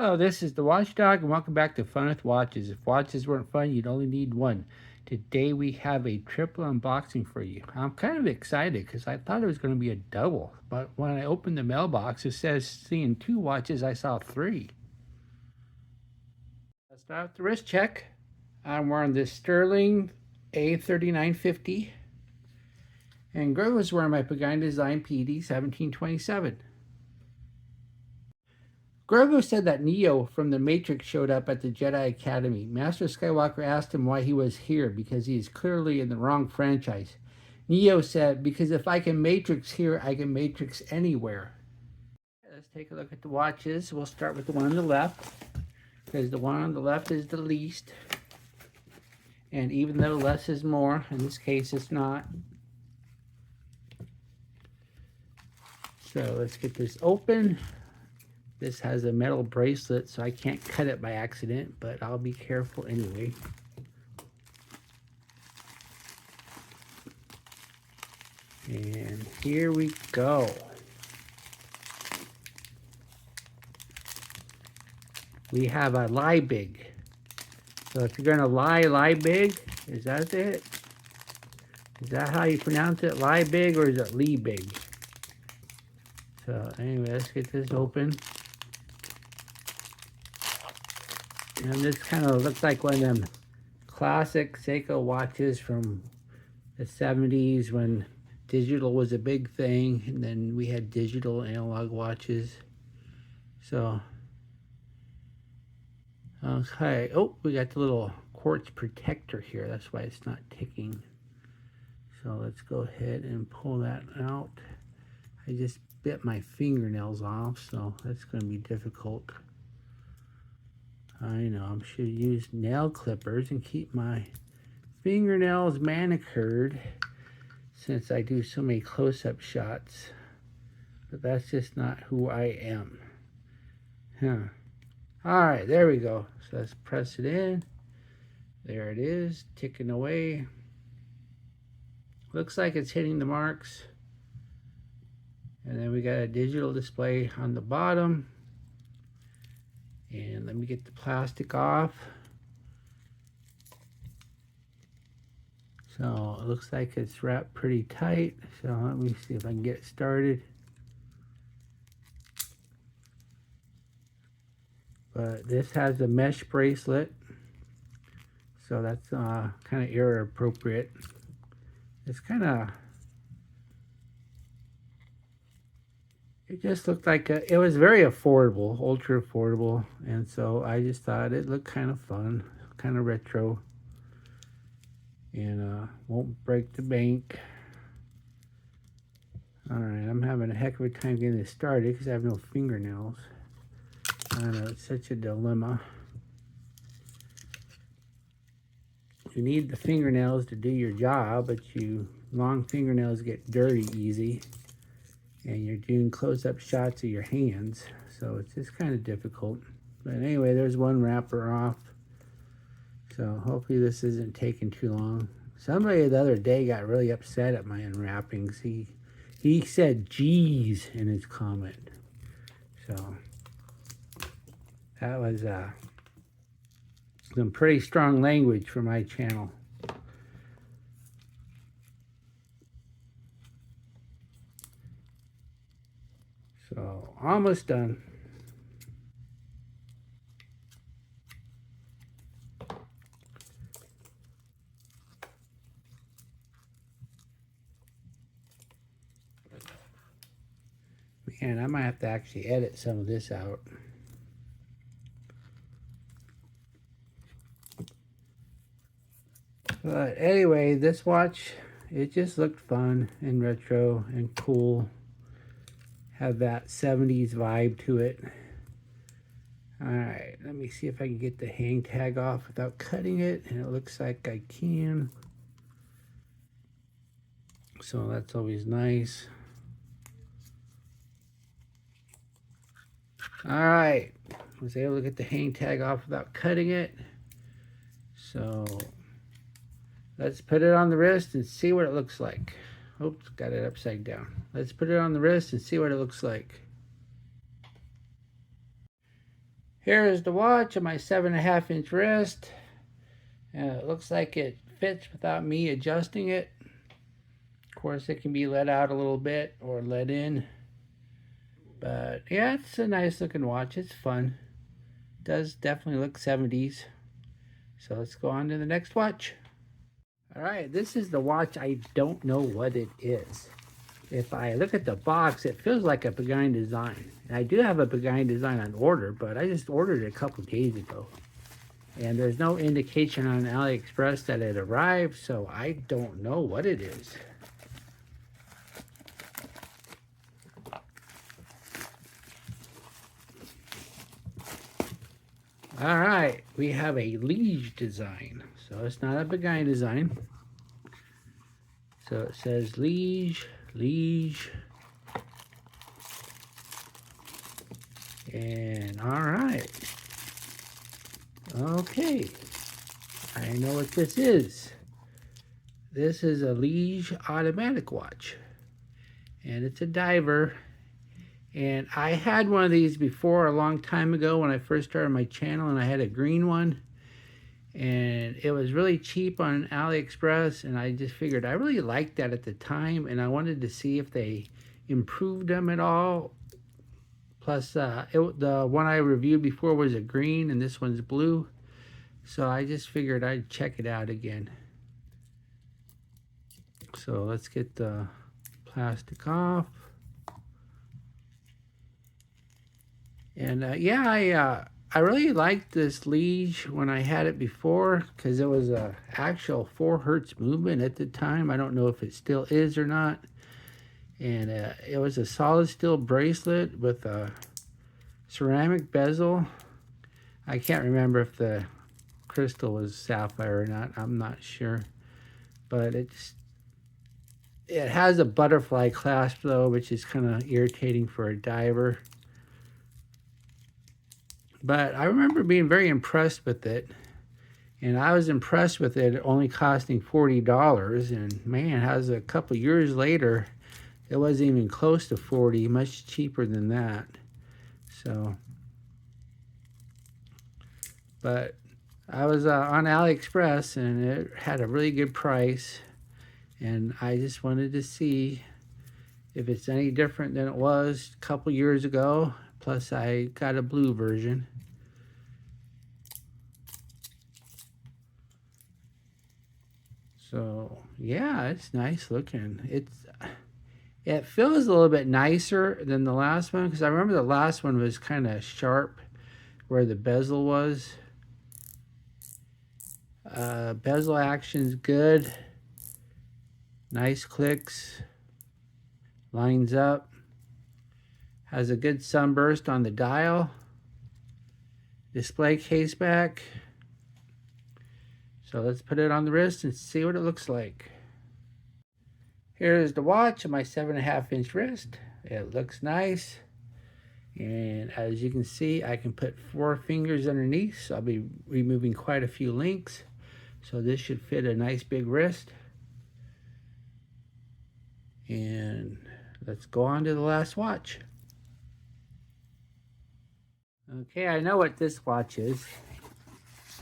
Hello, this is the Watchdog, and welcome back to Fun with Watches. If watches weren't fun, you'd only need one. Today we have a triple unboxing for you. I'm kind of excited because I thought it was going to be a double, but when I opened the mailbox, it says seeing 2 watches, I saw 3. Let's start with the wrist check. I'm wearing this Sterling A3950, and Greg was wearing my Pagani Design PD1727. Grogu said that Neo from the Matrix showed up at the Jedi Academy. Master Skywalker asked him why he was here, because he is clearly in the wrong franchise. Neo said, because if I can Matrix here, I can Matrix anywhere. Let's take a look at the watches. We'll start with the one on the left, because the one on the left is the least. And even though less is more, in this case it's not. So let's get this open. This has a metal bracelet, so I can't cut it by accident, but I'll be careful anyway. And here we go. We have a LIEBIG. So if you're going to LIEBIG, is that it? Is that how you pronounce it? LIEBIG, or is it LIEBIG? So anyway, let's get this open. And this kind of looks like one of them classic Seiko watches from the 70s when digital was a big thing, and then we had digital analog watches. So, okay. Oh, we got the little quartz protector here. That's why it's not ticking. So let's go ahead and pull that out. I just bit my fingernails off, so that's going to be difficult. I know, I should use nail clippers and keep my fingernails manicured since I do so many close-up shots. But that's just not who I am. Alright, there we go. So let's press it in. There it is, ticking away. Looks like it's hitting the marks. And then we got a digital display on the bottom. And let me get the plastic off. So it looks like it's wrapped pretty tight. So let me see if I can get it started. But this has a mesh bracelet. So that's kind of era appropriate. It's kind of... It just looked like it was very affordable, ultra affordable, and so I just thought it looked kind of fun, kind of retro, and won't break the bank. All right, I'm having a heck of a time getting this started because I have no fingernails. I know, it's such a dilemma. You need the fingernails to do your job, but long fingernails get dirty easy. And you're doing close-up shots of your hands, so it's just kind of difficult. But anyway, there's one wrapper off. So hopefully this isn't taking too long. Somebody the other day got really upset at my unwrappings. He said "geez" in his comment. So that was some pretty strong language for my channel. So, almost done. Man, I might have to actually edit some of this out. But anyway, this watch, it just looked fun and retro and cool. Have that 70s vibe to it. Alright, let me see if I can get the hang tag off without cutting it, and it looks like I can. So that's always nice. Alright, was able to get the hang tag off without cutting it. So let's put it on the wrist and see what it looks like. Oops, got it upside down. Let's put it on the wrist and see what it looks like. Here is the watch on my 7.5-inch wrist. It looks like it fits without me adjusting it. Of course, it can be let out a little bit or let in. But yeah, it's a nice looking watch. It's fun. Does definitely look 70s. So let's go on to the next watch. All right, this is the watch. I don't know what it is. If I look at the box, it feels like a Beguine design. And I do have a Beguine design on order, but I just ordered it a couple days ago. And there's no indication on AliExpress that it arrived, so I don't know what it is. All right, we have a Lige design. So it's not a Beguine design. So it says Lige. And all right. Okay. I know what this is. This is a Lige automatic watch. And it's a diver. And I had one of these before a long time ago when I first started my channel, and I had a green one. And it was really cheap on AliExpress, and I just figured I really liked that at the time, and I wanted to see if they improved them at all. Plus, the one I reviewed before was a green, and this one's blue. So I just figured I'd check it out again. So let's get the plastic off. And yeah, I really liked this Lige when I had it before, because it was a actual 4 hertz movement at the time. I don't know if it still is or not. And it was a solid steel bracelet with a ceramic bezel. I can't remember if the crystal was sapphire or not. I'm not sure. But it has a butterfly clasp though, which is kind of irritating for a diver. But I remember being very impressed with it. And I was impressed with it only costing $40. And man, how's a couple years later, it wasn't even close to 40, much cheaper than that. So, but I was on AliExpress, and it had a really good price. And I just wanted to see if it's any different than it was a couple years ago. Plus, I got a blue version. So yeah, it's nice looking. It feels a little bit nicer than the last one, because I remember the last one was kind of sharp where the bezel was. Bezel action's good. Nice clicks. Lines up. Has a good sunburst on the dial. Display case back. So let's put it on the wrist and see what it looks like. Here's the watch on my 7.5-inch wrist. It looks nice. And as you can see, I can put 4 fingers underneath. So I'll be removing quite a few links. So this should fit a nice big wrist. And let's go on to the last watch. Okay, I know what this watch is,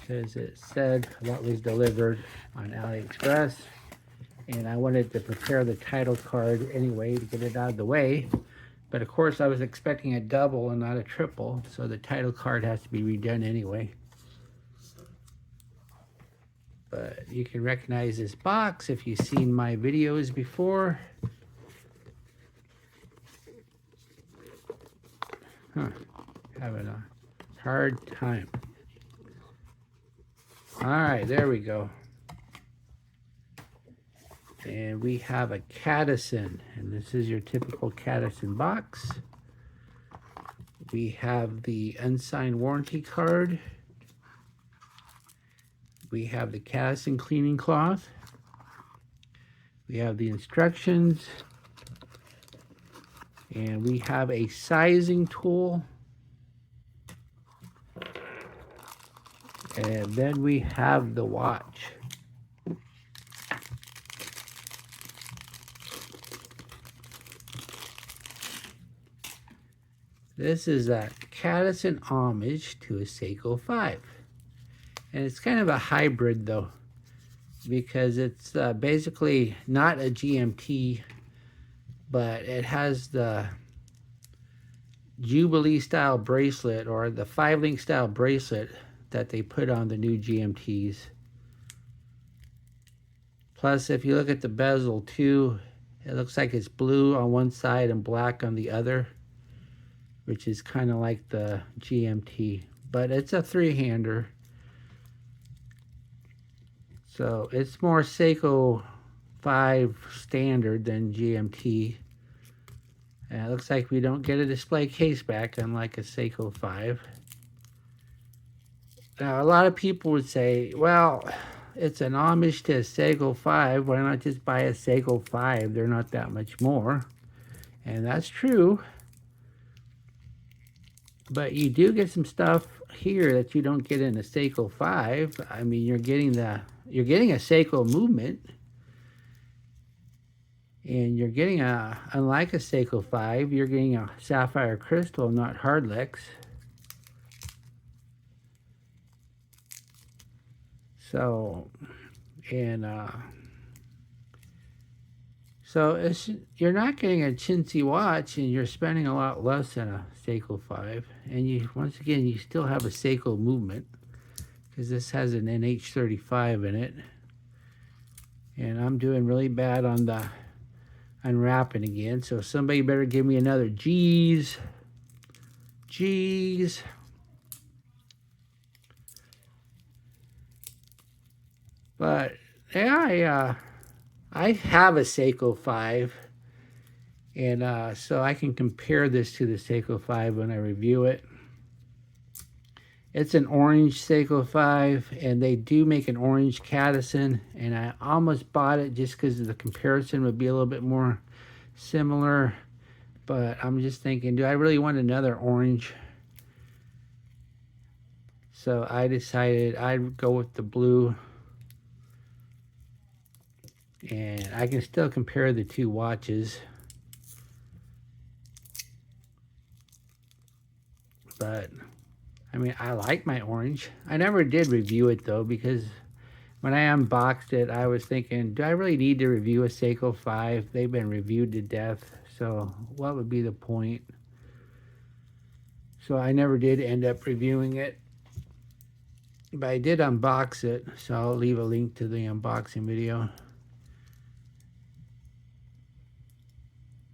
because it said what was delivered on AliExpress, and I wanted to prepare the title card anyway to get it out of the way. But of course I was expecting a double and not a triple, so the title card has to be redone anyway. But you can recognize this box if you've seen my videos before. Having a hard time. All right, there we go. And we have a Cadisen, and this is your typical Cadisen box. We have the unsigned warranty card. We have the Cadisen cleaning cloth. We have the instructions. And we have a sizing tool. And then we have the watch. This is a Cadisen homage to a Seiko 5. And it's kind of a hybrid though, because it's basically not a GMT, but it has the Jubilee style bracelet, or the 5-link style bracelet that they put on the new GMTs. Plus, if you look at the bezel too, it looks like it's blue on one side and black on the other, which is kind of like the GMT, but it's a 3-hander. So it's more Seiko 5 standard than GMT. And it looks like we don't get a display case back, unlike a Seiko 5. Now, a lot of people would say, well, it's an homage to a Seiko 5. Why not just buy a Seiko 5? They're not that much more. And that's true. But you do get some stuff here that you don't get in a Seiko 5. I mean, you're getting a Seiko movement. And you're getting unlike a Seiko 5, you're getting a sapphire crystal, not hardlex. So, and so you're not getting a chintzy watch, and you're spending a lot less than a Seiko 5. And once again, you still have a Seiko movement, because this has an NH35 in it. And I'm doing really bad on the unwrapping again, so somebody better give me another G's. But yeah, I have a Seiko 5, and so I can compare this to the Seiko 5 when I review it. It's an orange Seiko 5, and they do make an orange Cadisen, and I almost bought it just because the comparison would be a little bit more similar. But I'm just thinking, do I really want another orange? So I decided I'd go with the blue. And I can still compare the two watches. But I mean, I like my orange. I never did review it though, because when I unboxed it, I was thinking, do I really need to review a Seiko 5? They've been reviewed to death, so what would be the point? So I never did end up reviewing it. But I did unbox it, so I'll leave a link to the unboxing video.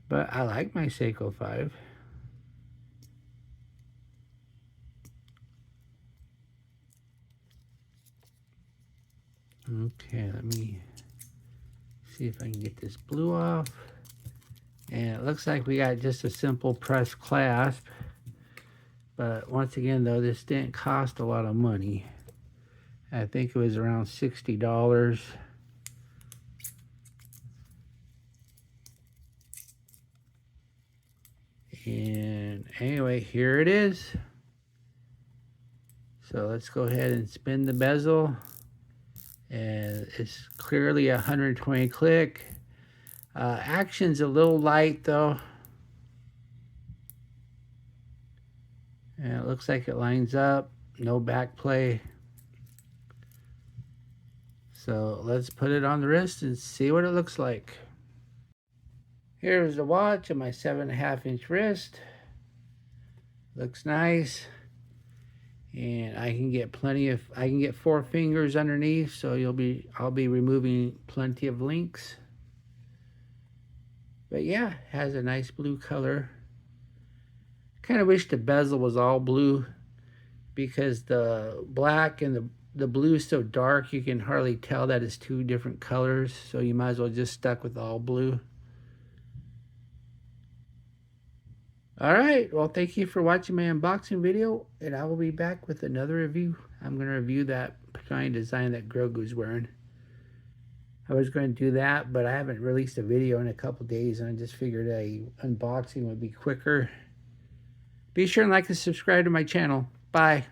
But I like my Seiko 5. Okay, let me see if I can get this blue off. And it looks like we got just a simple press clasp. But once again though, this didn't cost a lot of money. I think it was around $60. And anyway, here it is. So let's go ahead and spin the bezel. And it's clearly a 120 click. Action's a little light though. And it looks like it lines up. No back play. So let's put it on the wrist and see what it looks like. Here's the watch on my 7.5-inch wrist. Looks nice. And I can get I can get 4 fingers underneath, so I'll be removing plenty of links. But yeah, it has a nice blue color. Kind of wish the bezel was all blue, because the black and the blue is so dark you can hardly tell that it's 2 different colors, so you might as well just stuck with all blue. Alright, well thank you for watching my unboxing video, and I will be back with another review. I'm going to review that giant design that Grogu's wearing. I was going to do that, but I haven't released a video in a couple days, and I just figured a unboxing would be quicker. Be sure and like and subscribe to my channel. Bye.